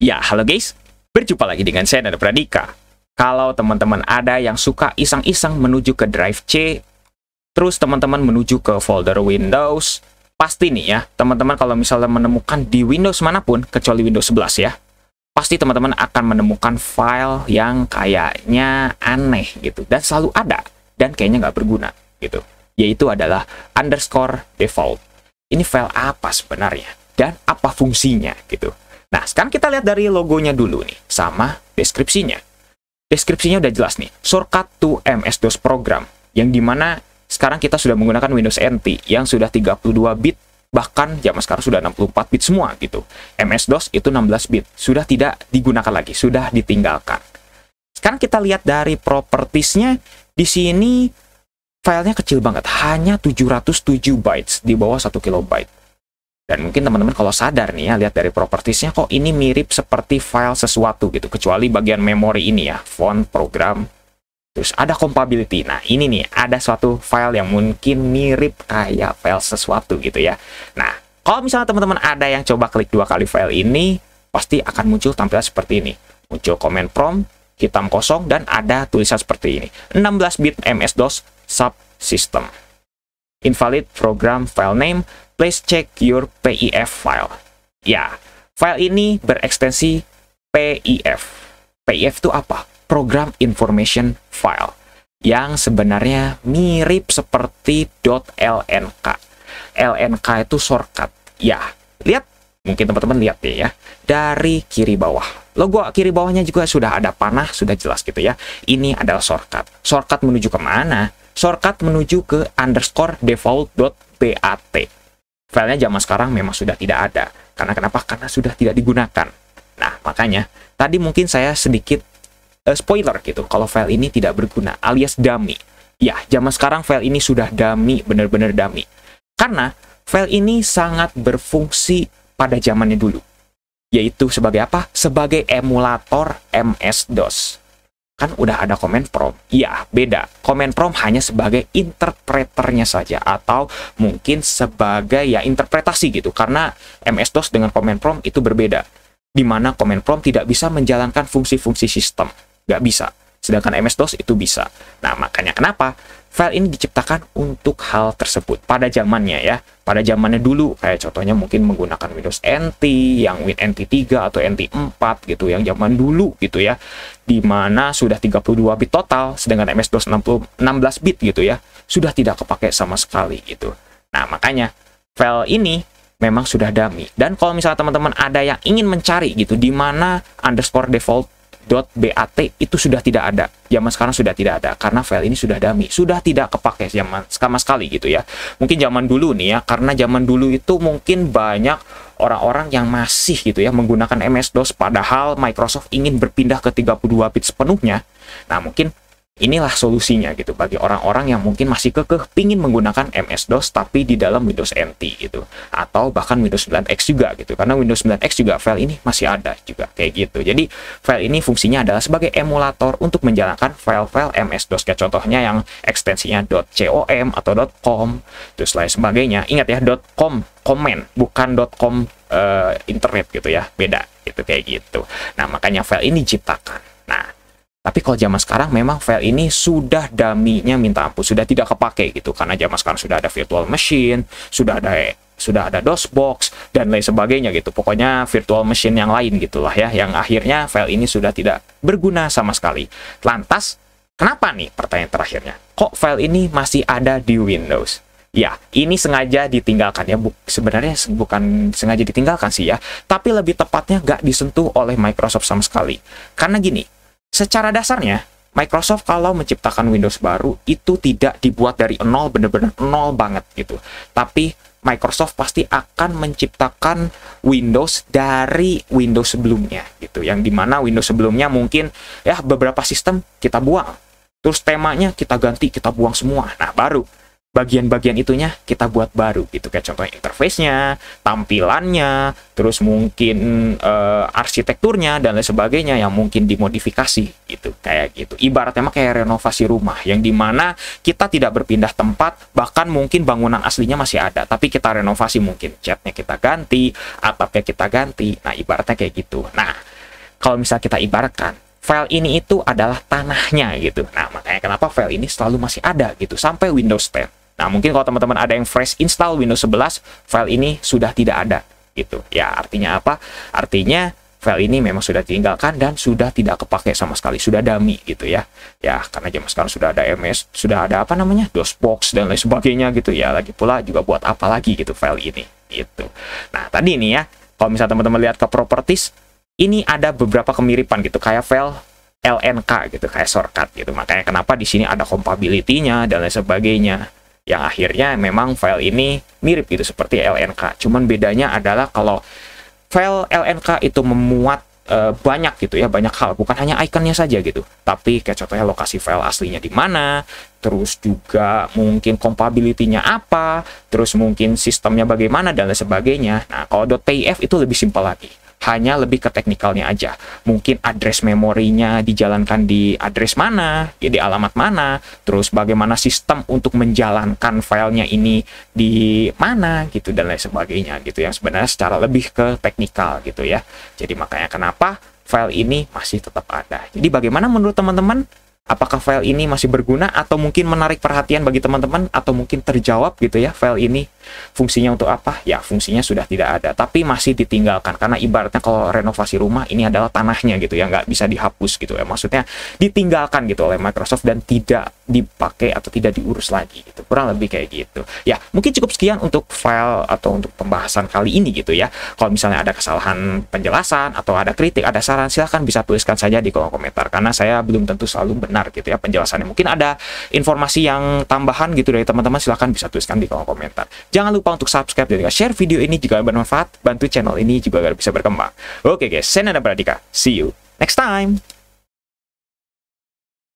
Ya, halo guys. Berjumpa lagi dengan saya, Nanda Pradika. Kalau teman-teman ada yang suka iseng-iseng menuju ke drive C, terus teman-teman menuju ke folder Windows, pasti nih ya, teman-teman kalau misalnya menemukan di Windows manapun, kecuali Windows 11 ya, pasti teman-teman akan menemukan file yang kayaknya aneh gitu, dan selalu ada, dan kayaknya nggak berguna gitu. Yaitu adalah _default. Ini file apa sebenarnya? Dan apa fungsinya gitu. Nah, sekarang kita lihat dari logonya dulu nih, sama deskripsinya. Deskripsinya udah jelas nih, shortcut to MS-DOS program, yang dimana sekarang kita sudah menggunakan Windows NT, yang sudah 32 bit, bahkan zaman sekarang sudah 64 bit semua gitu. MS-DOS itu 16 bit, sudah tidak digunakan lagi, sudah ditinggalkan. Sekarang kita lihat dari propertiesnya, di sini filenya kecil banget, hanya 707 bytes, di bawah 1 kilobyte. Dan mungkin teman-teman kalau sadar nih ya, lihat dari propertiesnya kok ini mirip seperti file sesuatu gitu, kecuali bagian memori ini ya, font, program, terus ada compatibility. Nah ini nih, ada suatu file yang mungkin mirip kayak file sesuatu gitu ya. Nah, kalau misalnya teman-teman ada yang coba klik 2 kali file ini, pasti akan muncul tampilan seperti ini. Muncul command prompt, hitam kosong, dan ada tulisan seperti ini. 16 bit MS-DOS subsystem. Invalid program file name, please check your PIF file. Ya, file ini berekstensi PIF. PIF itu apa? Program Information File. Yang sebenarnya mirip seperti .lnk. LNK itu shortcut. Ya, lihat. Mungkin teman-teman lihat ya. Dari kiri bawah. Logo kiri bawahnya juga sudah ada panah, sudah jelas gitu ya. Ini adalah shortcut. Shortcut menuju ke mana? Shortcut menuju ke _default.bat. Filenya zaman sekarang memang sudah tidak ada. Karena kenapa? Karena sudah tidak digunakan. Nah, makanya tadi mungkin saya sedikit spoiler gitu, kalau file ini tidak berguna, alias dummy. Ya, zaman sekarang file ini sudah dummy, benar-benar dummy. Karena file ini sangat berfungsi pada zamannya dulu. Yaitu sebagai apa? Sebagai emulator MS-DOS. Kan udah ada command prompt. Ya, beda. Command prompt hanya sebagai interpreternya saja, atau mungkin sebagai ya interpretasi gitu, karena MS-DOS dengan command prompt itu berbeda, di mana command prompt tidak bisa menjalankan fungsi-fungsi sistem, nggak bisa, sedangkan MS-DOS itu bisa. Nah, makanya kenapa file ini diciptakan untuk hal tersebut pada zamannya ya, pada zamannya dulu, kayak contohnya mungkin menggunakan Windows NT, yang NT3 atau NT4 gitu, yang zaman dulu gitu ya, dimana sudah 32 bit total, sedangkan MS-DOS 16 bit gitu ya, sudah tidak kepake sama sekali gitu. Nah, makanya file ini memang sudah dummy. Dan kalau misalnya teman-teman ada yang ingin mencari gitu, di mana _default.bat itu sudah tidak ada. Zaman sekarang sudah tidak ada, karena file ini sudah dummy, sudah tidak kepake zaman sama sekali gitu ya. Mungkin zaman dulu nih ya, karena zaman dulu itu mungkin banyak orang-orang yang masih gitu ya menggunakan MS-DOS, padahal Microsoft ingin berpindah ke 32 bit sepenuhnya. Nah, mungkin inilah solusinya gitu bagi orang-orang yang mungkin masih kekeh pingin menggunakan MS-DOS tapi di dalam Windows NT gitu, atau bahkan Windows 9X juga gitu, karena Windows 9X juga file ini masih ada juga kayak gitu. Jadi file ini fungsinya adalah sebagai emulator untuk menjalankan file-file MS-DOS, kayak contohnya yang ekstensinya .com atau .com terus lain sebagainya. Ingat ya, .com comment, bukan .com internet gitu ya, beda gitu kayak gitu. Nah, makanya file ini diciptakan. Nah, tapi kalau zaman sekarang memang file ini sudah dummy-nya minta ampun, sudah tidak kepake gitu, karena zaman sekarang sudah ada virtual machine, sudah ada DOSBox dan lain sebagainya gitu. Pokoknya virtual machine yang lain gitulah ya, yang akhirnya file ini sudah tidak berguna sama sekali. Lantas, kenapa nih pertanyaan terakhirnya? Kok file ini masih ada di Windows? Ya, ini sengaja ditinggalkan ya. Sebenarnya bukan sengaja ditinggalkan sih ya, tapi lebih tepatnya nggak disentuh oleh Microsoft sama sekali. Karena gini, secara dasarnya, Microsoft kalau menciptakan Windows baru, itu tidak dibuat dari nol, bener-bener nol banget gitu. Tapi Microsoft pasti akan menciptakan Windows dari Windows sebelumnya gitu. Yang dimana Windows sebelumnya mungkin ya beberapa sistem kita buang. Terus temanya kita ganti, kita buang semua. Nah, baru bagian-bagian itunya kita buat baru gitu, kayak contohnya interface-nya, tampilannya, terus mungkin arsitekturnya dan lain sebagainya yang mungkin dimodifikasi gitu, kayak gitu. Ibaratnya mah kayak renovasi rumah, yang dimana kita tidak berpindah tempat, bahkan mungkin bangunan aslinya masih ada, tapi kita renovasi, mungkin catnya kita ganti, atapnya kita ganti. Nah, ibaratnya kayak gitu. Nah, kalau misal kita ibaratkan, file ini itu adalah tanahnya gitu. Nah, makanya kenapa file ini selalu masih ada gitu sampai Windows 10. Nah, mungkin kalau teman-teman ada yang fresh install Windows 11, file ini sudah tidak ada gitu. Ya, artinya apa? Artinya file ini memang sudah ditinggalkan dan sudah tidak kepake sama sekali, sudah dummy gitu ya. Ya, karena zaman sekarang sudah ada MS, sudah ada apa namanya? DOSBox dan lain sebagainya gitu ya. Lagi pula juga buat apa lagi gitu file ini gitu. Nah, tadi nih ya, kalau misalnya teman-teman lihat ke properties, ini ada beberapa kemiripan gitu kayak file LNK gitu, kayak shortcut gitu. Makanya kenapa di sini ada compatibility-nya dan lain sebagainya. Yang akhirnya memang file ini mirip gitu seperti LNK. Cuman bedanya adalah kalau file LNK itu memuat banyak gitu ya, banyak hal, bukan hanya ikonnya saja gitu, tapi kayak contohnya lokasi file aslinya di mana, terus juga mungkin compatibility-nya apa, terus mungkin sistemnya bagaimana dan lain sebagainya. Nah, kalau .pif itu lebih simpel lagi, hanya lebih ke teknikalnya aja. Mungkin address memorinya dijalankan di address mana, ya di alamat mana, terus bagaimana sistem untuk menjalankan filenya ini di mana gitu dan lain sebagainya gitu, yang sebenarnya secara lebih ke teknikal gitu ya. Jadi makanya kenapa file ini masih tetap ada. Jadi bagaimana menurut teman-teman? Apakah file ini masih berguna atau mungkin menarik perhatian bagi teman-teman, atau mungkin terjawab gitu ya, file ini fungsinya untuk apa? Ya, fungsinya sudah tidak ada, tapi masih ditinggalkan. Karena ibaratnya kalau renovasi rumah, ini adalah tanahnya gitu ya, nggak bisa dihapus gitu ya. Maksudnya ditinggalkan gitu oleh Microsoft dan tidak dipakai atau tidak diurus lagi gitu. Kurang lebih kayak gitu. Ya, mungkin cukup sekian untuk file atau untuk pembahasan kali ini gitu ya. Kalau misalnya ada kesalahan penjelasan atau ada kritik, ada saran, silahkan bisa tuliskan saja di kolom komentar. Karena saya belum tentu selalu benar gitu ya penjelasannya. Mungkin ada informasi yang tambahan gitu dari teman-teman, silahkan bisa tuliskan di kolom komentar. Jangan lupa untuk subscribe dan juga share video ini jika bermanfaat, bantu channel ini juga agar bisa berkembang. Oke guys, saya Nanda Pradika, see you next time.